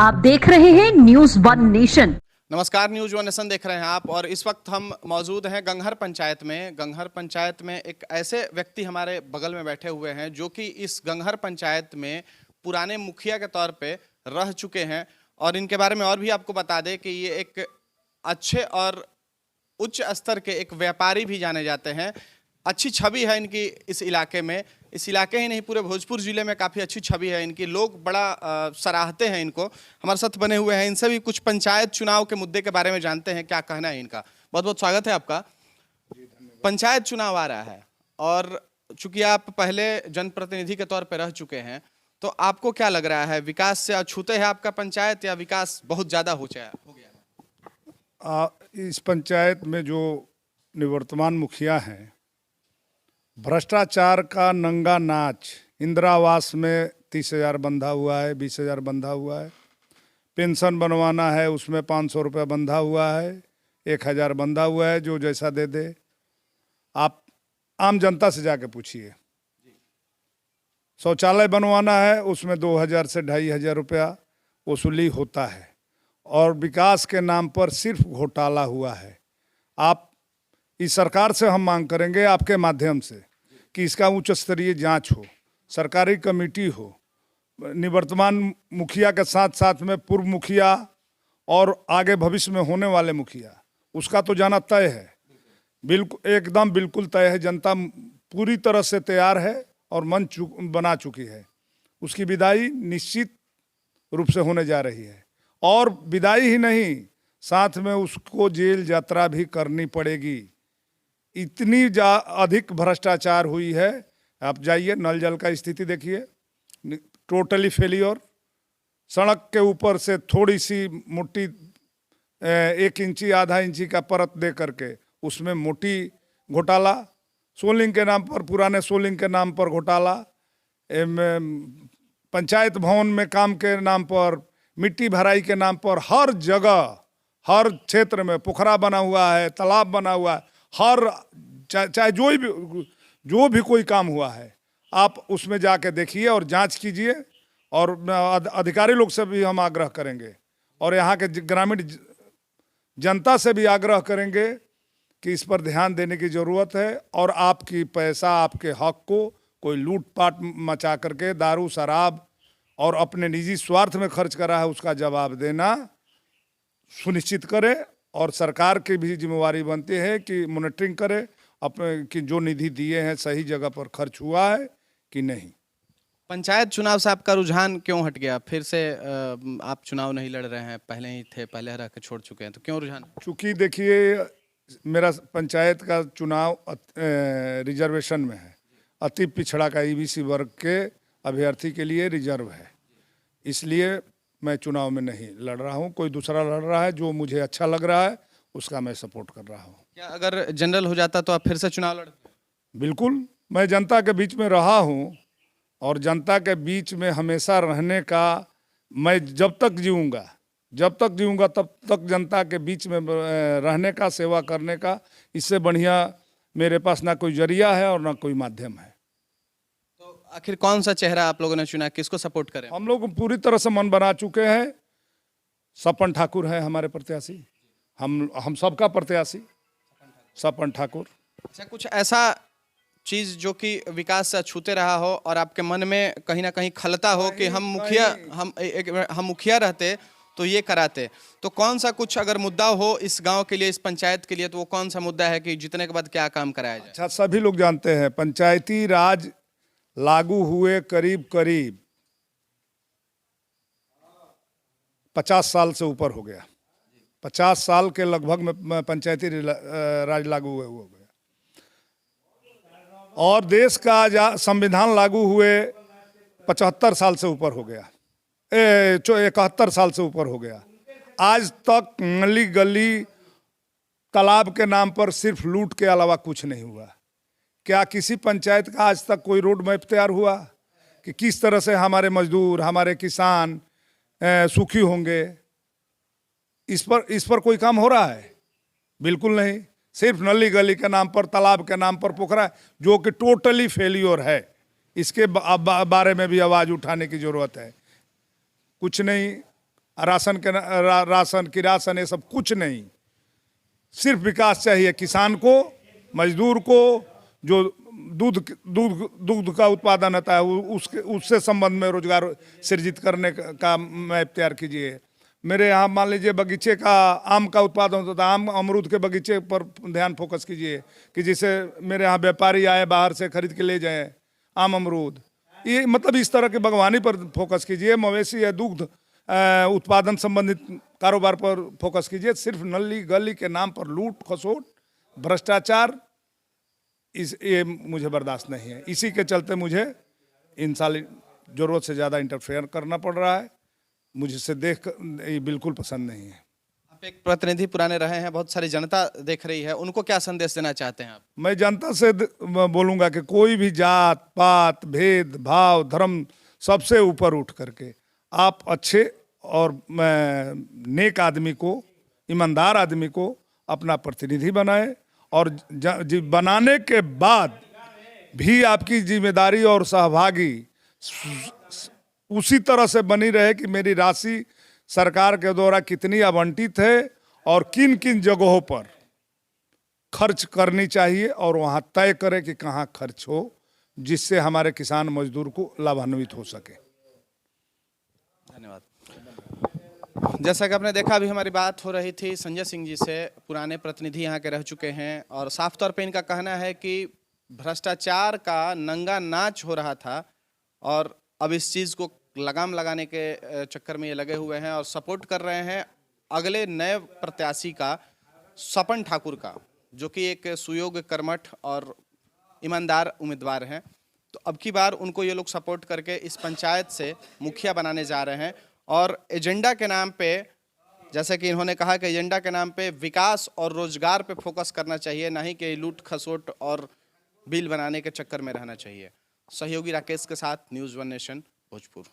आप देख रहे हैं न्यूज वन नेशन। नमस्कार, न्यूज वन नेशन देख रहे हैं आप। और इस वक्त हम मौजूद हैं गंगहर पंचायत में। गंगहर पंचायत में एक ऐसे व्यक्ति हमारे बगल में बैठे हुए हैं जो कि इस गंगहर पंचायत में पुराने मुखिया के तौर पे रह चुके हैं। और इनके बारे में और भी आपको बता दें कि ये एक अच्छे और उच्च स्तर के एक व्यापारी भी जाने जाते हैं। अच्छी छवि है इनकी इस इलाके में, इस इलाके ही नहीं पूरे भोजपुर जिले में काफ़ी अच्छी छवि है इनकी। लोग बड़ा सराहते हैं इनको। हमारे साथ बने हुए हैं, इनसे भी कुछ पंचायत चुनाव के मुद्दे के बारे में जानते हैं, क्या कहना है इनका। बहुत बहुत स्वागत है आपका। पंचायत चुनाव आ रहा है और चूंकि आप पहले जनप्रतिनिधि के तौर पर रह चुके हैं, तो आपको क्या लग रहा है, विकास से अछूते है आपका पंचायत या विकास बहुत ज़्यादा हो गया है? इस पंचायत में जो निवर्तमान मुखिया हैं, भ्रष्टाचार का नंगा नाच। इंदिरा आवास में 30,000 बंधा हुआ है, 20,000 बंधा हुआ है। पेंशन बनवाना है उसमें 500 रुपये बंधा हुआ है, 1,000 बंधा हुआ है, जो जैसा दे दे। आप आम जनता से जाके पूछिए। शौचालय बनवाना है उसमें 2,000 से 2,500 रुपया वसूली होता है। और विकास के नाम पर सिर्फ घोटाला हुआ है। आप इस सरकार से हम मांग करेंगे आपके माध्यम से कि इसका उच्च स्तरीय जांच हो, सरकारी कमेटी हो। निवर्तमान मुखिया के साथ साथ में पूर्व मुखिया और आगे भविष्य में होने वाले मुखिया, उसका तो जाना तय है, बिल्कुल एकदम बिल्कुल तय है। जनता पूरी तरह से तैयार है और मन बना चुकी है। उसकी विदाई निश्चित रूप से होने जा रही है। और विदाई ही नहीं, साथ में उसको जेल यात्रा भी करनी पड़ेगी। इतनी अधिक भ्रष्टाचार हुई है। आप जाइए, नल जल का स्थिति देखिए, टोटली फेलियर। सड़क के ऊपर से थोड़ी सी मोटी 1 इंची आधा इंची का परत दे करके उसमें मोटी घोटाला। सोलिंग के नाम पर, पुराने सोलिंग के नाम पर घोटाला। पंचायत भवन में काम के नाम पर, मिट्टी भराई के नाम पर, हर जगह हर क्षेत्र में पोखरा बना हुआ है, तालाब बना हुआ है। हर चाहे जो भी कोई काम हुआ है, आप उसमें जाके देखिए और जांच कीजिए। और अधिकारी लोग से भी हम आग्रह करेंगे और यहाँ के ग्रामीण जनता से भी आग्रह करेंगे कि इस पर ध्यान देने की ज़रूरत है। और आपकी पैसा, आपके हक को कोई लूटपाट मचा करके दारू शराब और अपने निजी स्वार्थ में खर्च करा है, उसका जवाब देना सुनिश्चित करे। और सरकार की भी जिम्मेवारी बनती है कि मॉनिटरिंग करे अपने कि जो निधि दिए हैं सही जगह पर खर्च हुआ है कि नहीं। पंचायत चुनाव से आपका रुझान क्यों हट गया? फिर से आप चुनाव नहीं लड़ रहे हैं, पहले ही थे, पहले रह के छोड़ चुके हैं, तो क्यों रुझान? चूँकि देखिए, मेरा पंचायत का चुनाव रिजर्वेशन में है। अति पिछड़ा का ईबीसी वर्ग के अभ्यर्थी के लिए रिजर्व है, इसलिए मैं चुनाव में नहीं लड़ रहा हूं। कोई दूसरा लड़ रहा है, जो मुझे अच्छा लग रहा है उसका मैं सपोर्ट कर रहा हूं। क्या अगर जनरल हो जाता तो आप फिर से चुनाव लड़ते? बिल्कुल, मैं जनता के बीच में रहा हूं और जनता के बीच में हमेशा रहने का, मैं जब तक जीऊँगा तब तक जनता के बीच में रहने का, सेवा करने का, इससे बढ़िया मेरे पास ना कोई जरिया है और ना कोई माध्यम है। आखिर कौन सा चेहरा आप लोगों ने चुना, किसको सपोर्ट करें? हम लोग पूरी तरह से मन बना चुके हैं। सपन ठाकुर है हमारे प्रत्याशी, हम सबका प्रत्याशी सपन ठाकुर। अच्छा, कुछ ऐसा चीज जो कि विकास से अछूते रहा हो और आपके मन में कहीं ना कहीं खलता हो कि हम मुखिया रहते तो ये कराते, तो कौन सा कुछ अगर मुद्दा हो इस गांव के लिए, इस पंचायत के लिए, तो वो कौन सा मुद्दा है कि जीतने के बाद क्या काम कराया जाए? अच्छा, सभी लोग जानते हैं पंचायती राज लागू हुए करीब 50 साल से ऊपर हो गया। 50 साल के लगभग में पंचायती राज लागू हुए हो गया। और देश का संविधान लागू हुए 75 साल से ऊपर हो गया, 71 साल से ऊपर हो गया। आज तक गली गली तालाब के नाम पर सिर्फ लूट के अलावा कुछ नहीं हुआ। क्या किसी पंचायत का आज तक कोई रोड मैप तैयार हुआ कि किस तरह से हमारे मजदूर, हमारे किसान सुखी होंगे? इस पर कोई काम हो रहा है? बिल्कुल नहीं। सिर्फ नली गली के नाम पर, तालाब के नाम पर पोखरा, जो कि टोटली फेलियर है। इसके बारे में भी आवाज़ उठाने की ज़रूरत है। कुछ नहीं, राशन किरासन ये सब कुछ नहीं। सिर्फ विकास चाहिए किसान को, मजदूर को, जो दूध का उत्पादन होता है उससे संबंध में रोजगार सृजित करने का मैप तैयार कीजिए। मेरे यहाँ मान लीजिए बगीचे का आम का उत्पादन होता है, आम अमरूद के बगीचे पर ध्यान फोकस कीजिए कि जिससे मेरे यहाँ व्यापारी आए बाहर से खरीद के ले जाए आम अमरूद। ये मतलब इस तरह के बागवानी पर फोकस कीजिए। मवेशी या दुग्ध उत्पादन संबंधित कारोबार पर फोकस कीजिए। सिर्फ नली गली के नाम पर लूट खसोट भ्रष्टाचार ये मुझे बर्दाश्त नहीं है। इसी के चलते मुझे इन साल ज़रूरत से ज़्यादा इंटरफेयर करना पड़ रहा है। मुझसे देख ये बिल्कुल पसंद नहीं है। आप एक प्रतिनिधि पुराने रहे हैं, बहुत सारी जनता देख रही है, उनको क्या संदेश देना चाहते हैं आप? मैं जनता से बोलूँगा कि कोई भी जात पात भेद भाव धर्म सबसे ऊपर उठ करके आप अच्छे और नेक आदमी को, ईमानदार आदमी को अपना प्रतिनिधि बनाए और बनाने के बाद भी आपकी जिम्मेदारी और सहभागी उसी तरह से बनी रहे कि मेरी राशि सरकार के द्वारा कितनी आवंटित है और किन किन जगहों पर खर्च करनी चाहिए और वहाँ तय करें कि कहाँ खर्च हो, जिससे हमारे किसान मजदूर को लाभान्वित हो सके। धन्यवाद। जैसा कि आपने देखा, अभी हमारी बात हो रही थी संजय सिंह जी से, पुराने प्रतिनिधि यहाँ के रह चुके हैं और साफ तौर पे इनका कहना है कि भ्रष्टाचार का नंगा नाच हो रहा था और अब इस चीज़ को लगाम लगाने के चक्कर में ये लगे हुए हैं और सपोर्ट कर रहे हैं अगले नए प्रत्याशी का, सपन ठाकुर का, जो कि एक सुयोग्य कर्मठ और ईमानदार उम्मीदवार हैं। तो अब की बार उनको ये लोग सपोर्ट करके इस पंचायत से मुखिया बनाने जा रहे हैं और एजेंडा के नाम पे, जैसे कि इन्होंने कहा कि एजेंडा के नाम पे विकास और रोजगार पे फोकस करना चाहिए, ना ही कि लूट खसोट और बिल बनाने के चक्कर में रहना चाहिए। सहयोगी राकेश के साथ न्यूज़ वन नेशन भोजपुर।